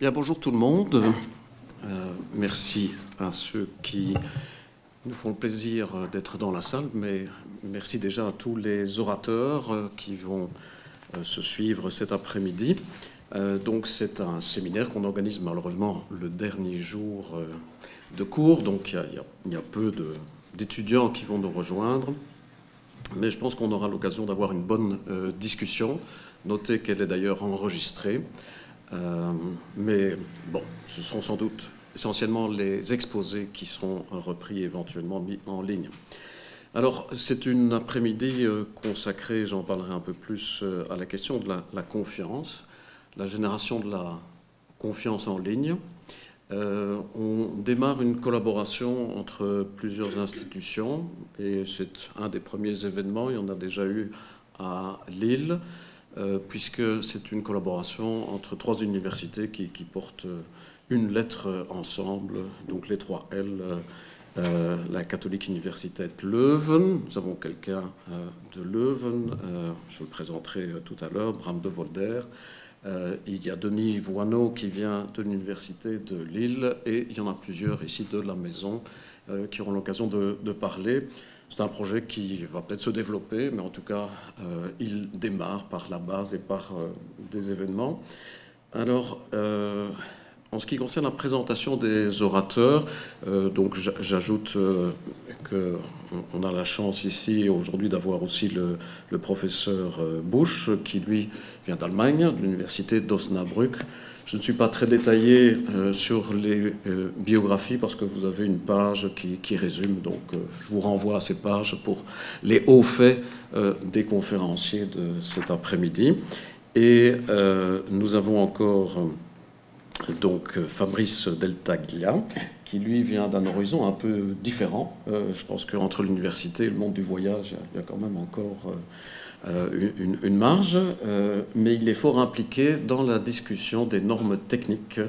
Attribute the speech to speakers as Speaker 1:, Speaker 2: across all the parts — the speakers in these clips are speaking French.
Speaker 1: Bien, bonjour tout le monde. Merci à ceux qui nous font le plaisir d'être dans la salle, mais merci déjà à tous les orateurs qui vont se suivre cet après-midi. Donc c'est un séminaire qu'on organise malheureusement le dernier jour de cours, donc il y a peu d'étudiants qui vont nous rejoindre, mais je pense qu'on aura l'occasion d'avoir une bonne discussion. Notez qu'elle est d'ailleurs enregistrée. Mais bon, ce seront sans doute essentiellement les exposés qui seront repris éventuellement mis en ligne. Alors, c'est une après-midi consacrée, j'en parlerai un peu plus, à la question de la confiance, la génération de la confiance en ligne. On démarre une collaboration entre plusieurs institutions et c'est un des premiers événements, il y en a déjà eu à Lille. Puisque c'est une collaboration entre trois universités qui portent une lettre ensemble, donc les trois L, la catholique université de Leuven, nous avons quelqu'un de Leuven, je le présenterai tout à l'heure, Bram de Volder, il y a Denis Voineau qui vient de l'université de Lille, et il y en a plusieurs ici de la maison qui auront l'occasion de parler. C'est un projet qui va peut-être se développer, mais en tout cas, il démarre par la base et par des événements. Alors, en ce qui concerne la présentation des orateurs, donc j'ajoute qu'on a la chance ici aujourd'hui d'avoir aussi le professeur Busch, qui lui vient d'Allemagne, de l'université d'Osnabrück. Je ne suis pas très détaillé sur les biographies parce que vous avez une page qui résume, donc je vous renvoie à ces pages pour les hauts faits des conférenciers de cet après-midi. Et nous avons encore donc Fabrice Deltaglia, qui lui vient d'un horizon un peu différent. Je pense qu'entre l'université et le monde du voyage, il y a quand même encore une marge, mais il est fort impliqué dans la discussion des normes techniques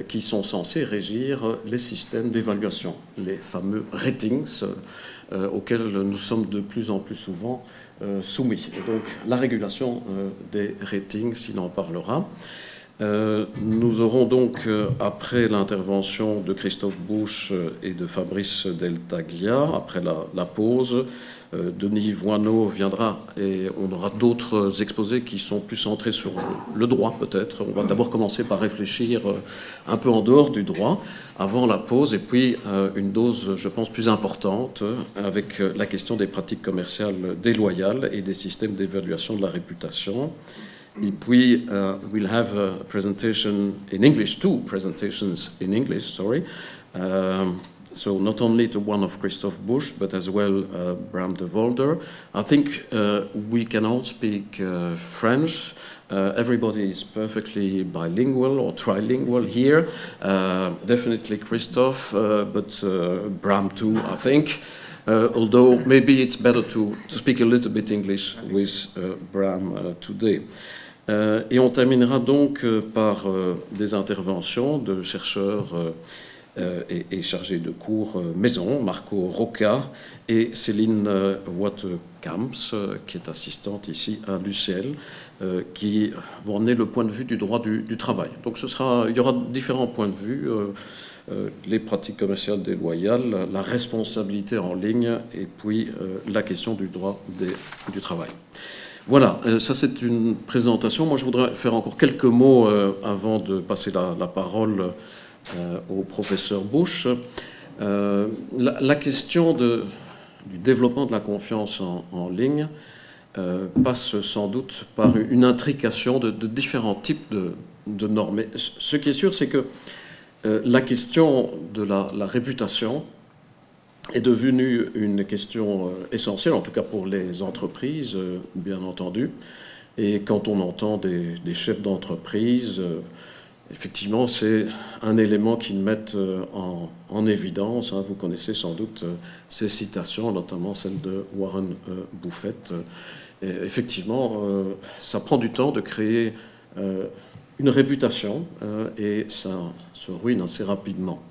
Speaker 1: qui sont censées régir les systèmes d'évaluation, les fameux ratings auxquels nous sommes de plus en plus souvent soumis. Et donc la régulation des ratings, il en parlera. Nous aurons donc, après l'intervention de Christophe Busch et de Fabrice Deltaglia, après la pause, Denis Voineau viendra et on aura d'autres exposés qui sont plus centrés sur le droit peut-être. On va d'abord commencer par réfléchir un peu en dehors du droit avant la pause et puis une dose, je pense, plus importante avec la question des pratiques commerciales déloyales et des systèmes d'évaluation de la réputation. Et puis, we'll have a presentation in English, two presentations in English, sorry. So not only the one of Christophe Busch, but as well Bram de Volder. I think we can all speak French. Everybody is perfectly bilingual or trilingual here. Definitely Christophe, but Bram too, I think. Although maybe it's better to speak a little bit English with Bram today. Et on terminera donc par des interventions de chercheurs et chargés de cours maison, Marco Rocca et Céline Wattekamps, qui est assistante ici à l'UCL, qui vont emmener le point de vue du droit du travail. Donc il y aura différents points de vue, les pratiques commerciales déloyales, la responsabilité en ligne et puis la question du droit du travail. Voilà, ça c'est une présentation. Moi je voudrais faire encore quelques mots avant de passer la parole au professeur Busch. La question du développement de la confiance en ligne passe sans doute par une intrication de différents types de normes. Mais ce qui est sûr, c'est que la question de la réputation est devenue une question essentielle, en tout cas pour les entreprises, bien entendu. Et quand on entend des chefs d'entreprise, effectivement, c'est un élément qu'ils mettent en évidence. Vous connaissez sans doute ces citations, notamment celle de Warren Buffett. Et effectivement, ça prend du temps de créer une réputation et ça se ruine assez rapidement.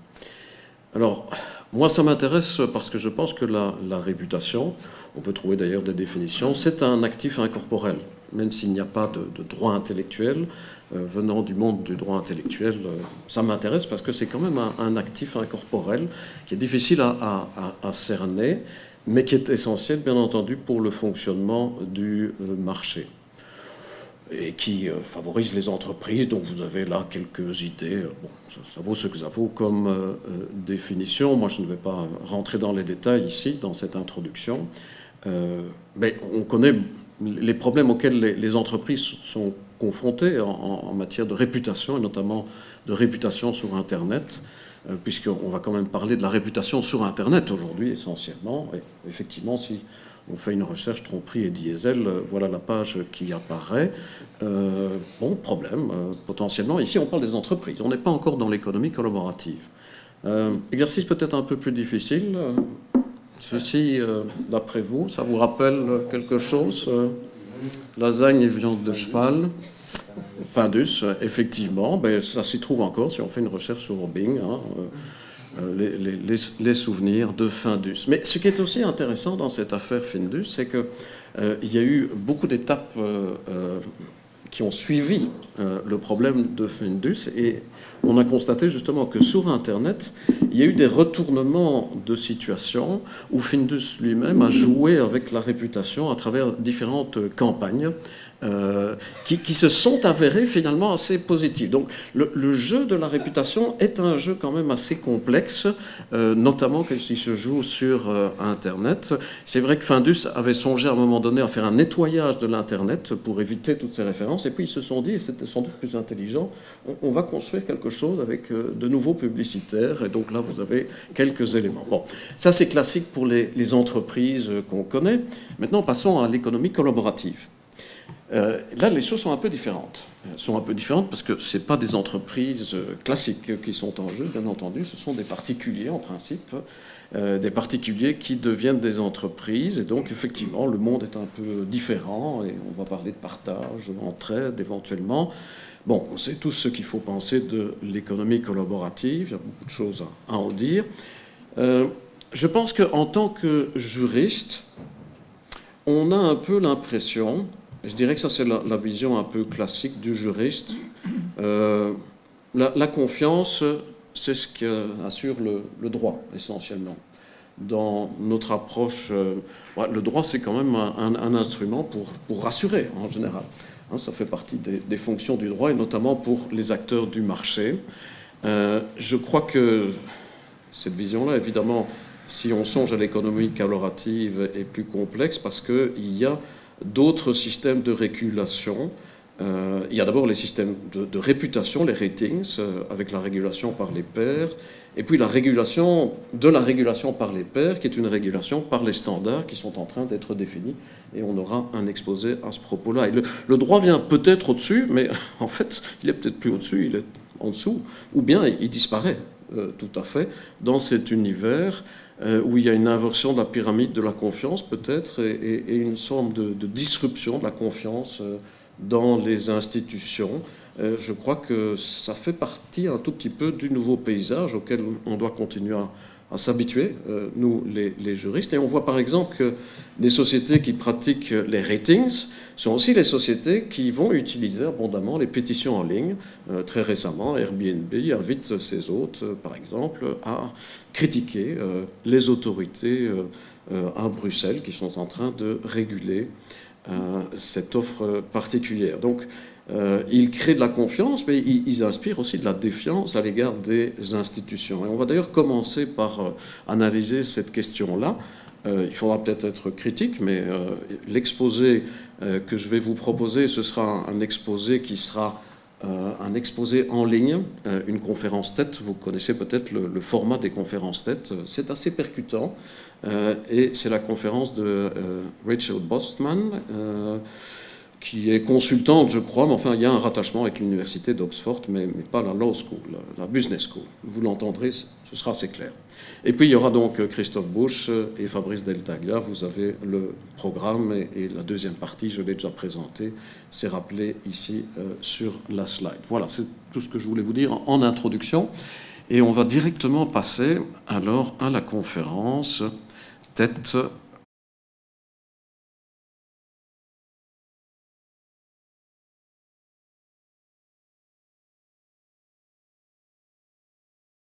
Speaker 1: Alors, moi, ça m'intéresse parce que je pense que la réputation, on peut trouver d'ailleurs des définitions, c'est un actif incorporel. même s'il n'y a pas de droit intellectuel, venant du monde du droit intellectuel, ça m'intéresse parce que c'est quand même un actif incorporel qui est difficile à cerner, mais qui est essentiel, bien entendu, pour le fonctionnement du marché et qui favorise les entreprises. Donc vous avez là quelques idées. Bon, ça vaut ce que ça vaut comme définition. Moi, je ne vais pas rentrer dans les détails ici, dans cette introduction. Mais on connaît les problèmes auxquels les entreprises sont confrontées en matière de réputation, et notamment de réputation sur Internet, puisqu'on va quand même parler de la réputation sur Internet aujourd'hui, essentiellement. Et effectivement, si on fait une recherche tromperie et diesel, voilà la page qui apparaît. Bon, problème, potentiellement. Ici, on parle des entreprises. On n'est pas encore dans l'économie collaborative. Exercice peut-être un peu plus difficile. Ceci, d'après vous, ça vous rappelle quelque chose? Lasagne et viande de cheval. Findus, effectivement, ben, ça s'y trouve encore si on fait une recherche sur Bing, hein, les souvenirs de Findus. Mais ce qui est aussi intéressant dans cette affaire Findus, c'est qu'il y a eu beaucoup d'étapes qui ont suivi le problème de Findus, et on a constaté justement que sur Internet, il y a eu des retournements de situation où Findus lui-même a joué avec la réputation à travers différentes campagnes qui se sont avérées finalement assez positives. Donc le jeu de la réputation est un jeu quand même assez complexe, notamment quand il se joue sur Internet. C'est vrai que Findus avait songé à un moment donné à faire un nettoyage de l'Internet pour éviter toutes ces références, et puis ils se sont dit, et c'était sans doute plus intelligent, on va construire quelque chose avec de nouveaux publicitaires, et donc là vous avez quelques éléments. Bon, ça c'est classique pour les entreprises qu'on connaît. Maintenant passons à l'économie collaborative. Là, les choses sont un peu différentes. Elles sont un peu différentes parce que ce n'est pas des entreprises classiques qui sont en jeu, bien entendu. Ce sont des particuliers, en principe, des particuliers qui deviennent des entreprises. Et donc, effectivement, le monde est un peu différent. Et on va parler de partage, d'entraide, éventuellement. Bon, c'est tout ce qu'il faut penser de l'économie collaborative. Il y a beaucoup de choses à en dire. Je pense qu'en tant que juriste, on a un peu l'impression... Je dirais que ça, c'est la vision un peu classique du juriste. La confiance, c'est ce qui assure le droit, essentiellement. Dans notre approche, le droit, c'est quand même un instrument pour rassurer, en général. Hein, ça fait partie des fonctions du droit, et notamment pour les acteurs du marché. Je crois que cette vision-là, évidemment, si on songe à l'économie collaborative, est plus complexe parce qu'il y a d'autres systèmes de régulation. Il y a d'abord les systèmes de réputation, les ratings, avec la régulation par les pairs, et puis la régulation de la régulation par les pairs, qui est une régulation par les standards qui sont en train d'être définis, et on aura un exposé à ce propos-là. Et le droit vient peut-être au-dessus, mais en fait, il est peut-être plus au-dessus, il est en dessous, ou bien il disparaît tout à fait dans cet univers où il y a une inversion de la pyramide de la confiance peut-être et une sorte de disruption de la confiance dans les institutions. Je crois que ça fait partie un tout petit peu du nouveau paysage auquel on doit continuer à s'habituer, nous les juristes. Et on voit par exemple que les sociétés qui pratiquent les ratings sont aussi les sociétés qui vont utiliser abondamment les pétitions en ligne. Très récemment, Airbnb invite ses hôtes, par exemple, à critiquer les autorités à Bruxelles qui sont en train de réguler cette offre particulière. Donc, ils créent de la confiance, mais ils inspirent aussi de la défiance à l'égard des institutions. Et on va d'ailleurs commencer par analyser cette question-là. Il faudra peut-être être critique, mais l'exposé que je vais vous proposer, ce sera un exposé qui sera un exposé en ligne, une conférence tête. Vous connaissez peut-être le format des conférences tête. C'est assez percutant. Et c'est la conférence de Rachel Bostman, qui est consultante, je crois, mais enfin, il y a un rattachement avec l'université d'Oxford, mais pas la Law School, la Business School. Vous l'entendrez, ce sera assez clair. Et puis, il y aura donc Christophe Busch et Fabrice Deltaglia. Vous avez le programme et la deuxième partie, je l'ai déjà présentée, c'est rappelé ici sur la slide. Voilà, c'est tout ce que je voulais vous dire en introduction. Et on va directement passer alors à la conférence tête